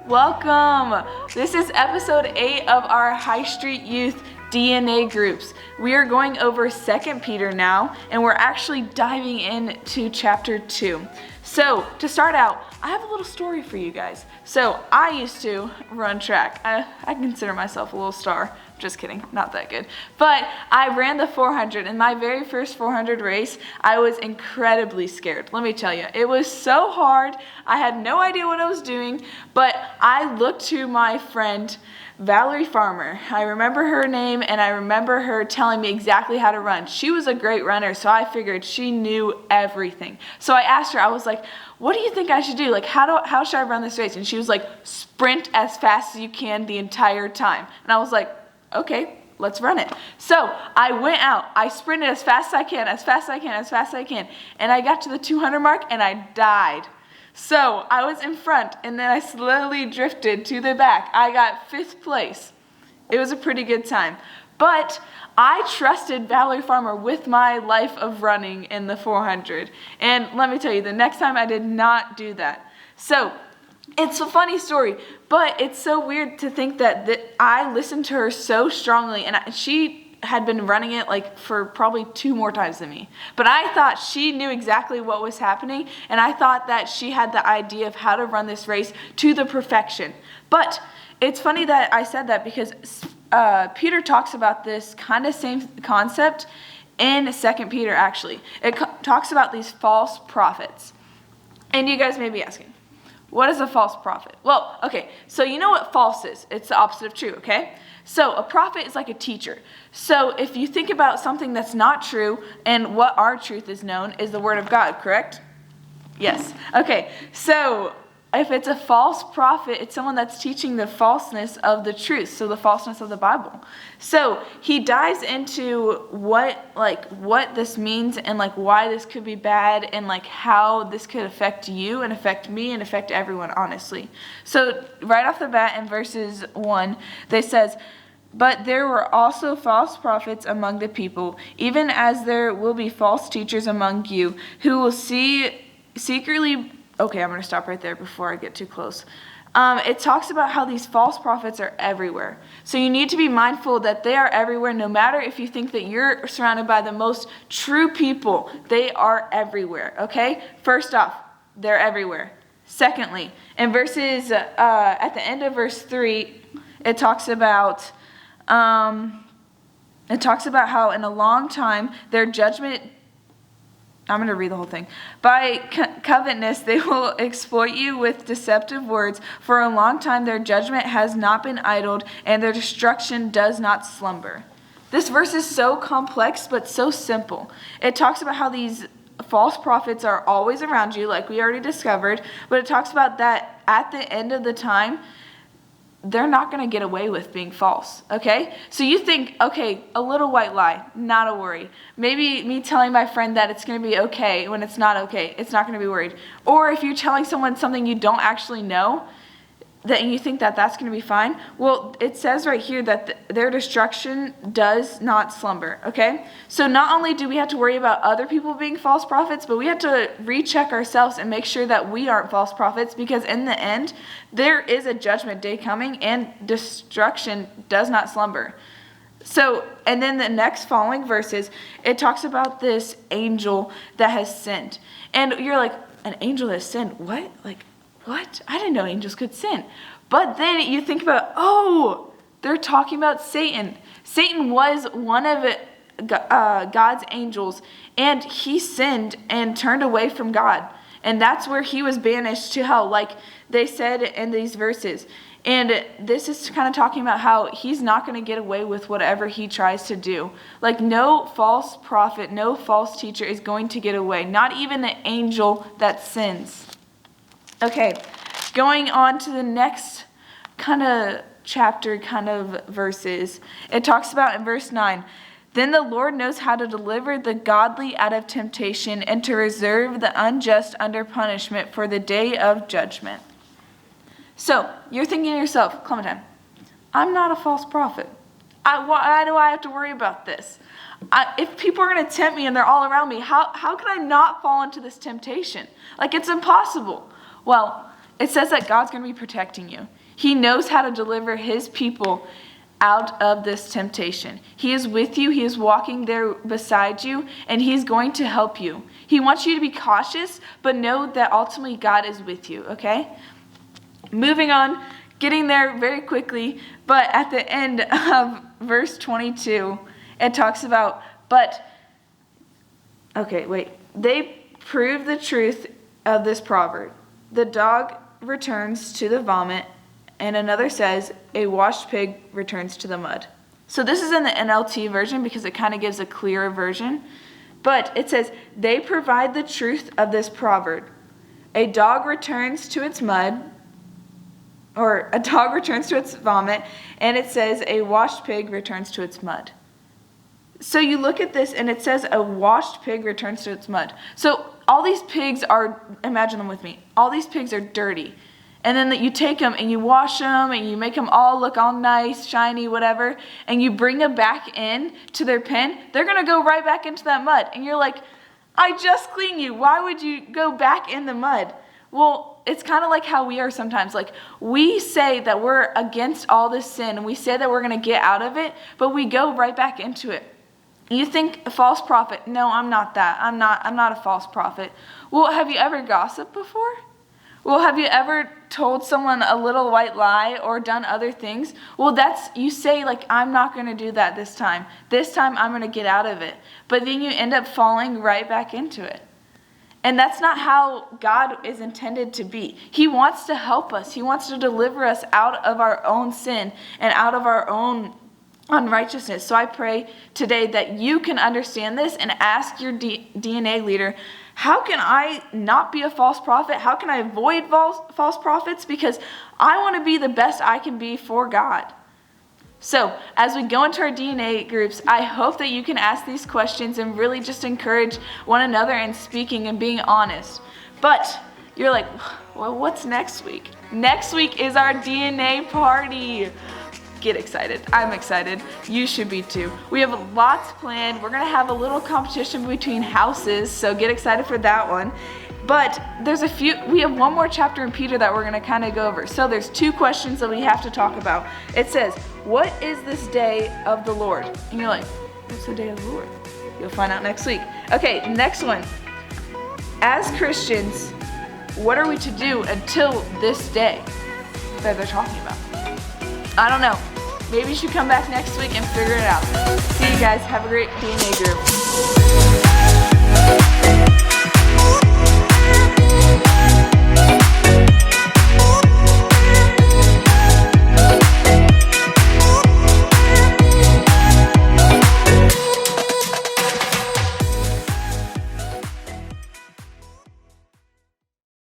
Welcome! This is episode 8 of our High Street Youth DNA groups. We are going over 2 Peter now, and we're actually diving into chapter 2. So, to start out, I have a little story for you guys. So, I used to run track. I consider myself a little star. Just kidding, not that good. But I ran the 400. In my very first 400 race, I was incredibly scared. Let me tell you, it was so hard. I had no idea what I was doing, but I looked to my friend, Valerie Farmer. I remember her name, and I remember her telling me exactly how to run. She was a great runner, so I figured she knew everything. So I asked her, I was like, what do you think I should do? Like, how should I run this race? And she was like, sprint as fast as you can the entire time. And I was like, okay, let's run it. So I went out, I sprinted as fast as I can, as fast as I can, as fast as I can. And I got to the 200 mark and I died. So I was in front and then I slowly drifted to the back. I got 5th place. It was a pretty good time. But I trusted Valerie Farmer with my life of running in the 400. And let me tell you, the next time I did not do that. So it's a funny story, but it's so weird to think that I listened to her so strongly, and she had been running it like for probably 2 more times than me. But I thought she knew exactly what was happening, and I thought that she had the idea of how to run this race to the perfection. But it's funny that I said that because Peter talks about this kind of same concept in 2 Peter, actually. It talks about these false prophets. And you guys may be asking, what is a false prophet? Well, okay, so you know what false is. It's the opposite of true, okay? So a prophet is like a teacher. So if you think about something that's not true, and what our truth is known is the word of God, correct? Yes. Okay, so if it's a false prophet, it's someone that's teaching the falseness of the truth, so the falseness of the Bible. So he dives into what this means and like why this could be bad and like how this could affect you and affect me and affect everyone, honestly. So right off the bat in verses 1, they says, "But there were also false prophets among the people, even as there will be false teachers among you, who will secretly..." Okay, I'm going to stop right there before I get too close. It talks about how these false prophets are everywhere. So you need to be mindful that they are everywhere, no matter if you think that you're surrounded by the most true people. They are everywhere, okay? First off, they're everywhere. Secondly, in verses, at the end of verse 3, it talks about how in a long time their judgment... I'm going to read the whole thing. "By covetousness they will exploit you with deceptive words. For a long time their judgment has not been idled, and their destruction does not slumber." This verse is so complex, but so simple. It talks about how these false prophets are always around you, like we already discovered, but it talks about that at the end of the time, they're not going to get away with being false, okay? So you think, okay, a little white lie, not a worry. Maybe me telling my friend that it's going to be okay when it's not okay, it's not going to be worried. Or if you're telling someone something you don't actually know, that you think that that's going to be fine, well, it says right here that their destruction does not slumber, okay? So not only do we have to worry about other people being false prophets, but we have to recheck ourselves and make sure that we aren't false prophets, because in the end, there is a judgment day coming, and destruction does not slumber. So, and then the next following verses, it talks about this angel that has sinned. And you're like, an angel has sinned? What? Like, what? I didn't know angels could sin. But then you think about, oh, they're talking about Satan. Satan was one of God's angels, and he sinned and turned away from God. And that's where he was banished to hell, like they said in these verses. And this is kind of talking about how he's not going to get away with whatever he tries to do. Like no false prophet, no false teacher is going to get away. Not even the angel that sins. Okay, going on to the next kind of chapter, kind of verses. It talks about in verse 9, "Then the Lord knows how to deliver the godly out of temptation and to reserve the unjust under punishment for the day of judgment." So, you're thinking to yourself, Clementine, I'm not a false prophet. Why do I have to worry about this? If people are going to tempt me and they're all around me, how can I not fall into this temptation? Like, it's impossible. Well, it says that God's going to be protecting you. He knows how to deliver his people out of this temptation. He is with you. He is walking there beside you, and he's going to help you. He wants you to be cautious, but know that ultimately God is with you, okay? Moving on, getting there very quickly, but at the end of verse 22, it talks about, they prove the truth of this proverb. The dog returns to the vomit, and another says, a washed pig returns to the mud. So this is in the NLT version because it kind of gives a clearer version. But it says, they provide the truth of this proverb. A dog returns to its mud, or a dog returns to its vomit, and it says, a washed pig returns to its mud. So you look at this and it says a washed pig returns to its mud. So all these pigs are, imagine them with me, all these pigs are dirty. And then you take them and you wash them and you make them all look all nice, shiny, whatever, and you bring them back in to their pen, they're going to go right back into that mud. And you're like, I just cleaned you. Why would you go back in the mud? Well, it's kind of like how we are sometimes. Like, we say that we're against all this sin and we say that we're going to get out of it, but we go right back into it. You think a false prophet? No, I'm not that. I'm not a false prophet. Well, have you ever gossiped before? Well, have you ever told someone a little white lie or done other things? Well, you say like, I'm not going to do that this time. This time I'm going to get out of it. But then you end up falling right back into it. And that's not how God is intended to be. He wants to help us. He wants to deliver us out of our own sin and out of our own unrighteousness. So I pray today that you can understand this and ask your DNA leader, how can I not be a false prophet? How can I avoid false prophets? Because I want to be the best I can be for God. So as we go into our DNA groups, I hope that you can ask these questions and really just encourage one another in speaking and being honest. But you're like, well, what's next week? Next week is our DNA party. Get excited. I'm excited. You should be too. We have lots planned. We're going to have a little competition between houses, so get excited for that one. But we have one more chapter in Peter that we're going to kind of go over. So there's 2 questions that we have to talk about. It says, what is this day of the Lord? And you're like, what's the day of the Lord? You'll find out next week. Okay, next one. As Christians, what are we to do until this day that they're talking about? I don't know. Maybe you should come back next week and figure it out. See you guys. Have a great DNA group.